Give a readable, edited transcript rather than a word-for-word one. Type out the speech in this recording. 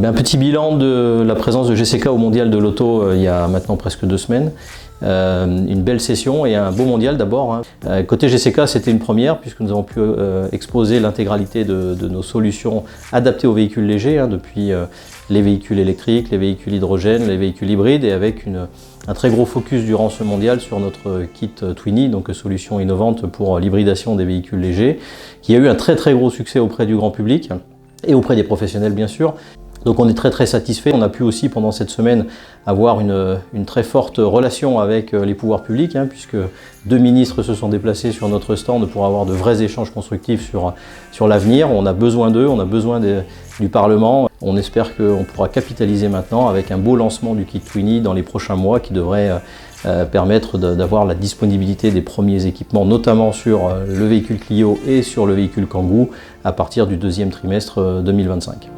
Un petit bilan de la présence de GCK au Mondial de l'Auto il y a maintenant presque 2 semaines. Une belle session et un beau mondial d'abord. Côté GCK, c'était une première puisque nous avons pu exposer l'intégralité de nos solutions adaptées aux véhicules légers, depuis les véhicules électriques, les véhicules hydrogène, les véhicules hybrides, et avec un très gros focus durant ce mondial sur notre kit Twinny, donc solution innovante pour l'hybridation des véhicules légers, qui a eu un très gros succès auprès du grand public et auprès des professionnels bien sûr. Donc on est très satisfait. On a pu aussi pendant cette semaine avoir une très forte relation avec les pouvoirs publics, puisque 2 ministres se sont déplacés sur notre stand pour avoir de vrais échanges constructifs sur l'avenir. On a besoin d'eux, on a besoin du Parlement. On espère qu'on pourra capitaliser maintenant avec un beau lancement du kit Twinny dans les prochains mois qui devrait permettre d'avoir la disponibilité des premiers équipements, notamment sur le véhicule Clio et sur le véhicule Kangoo à partir du 2e trimestre 2025.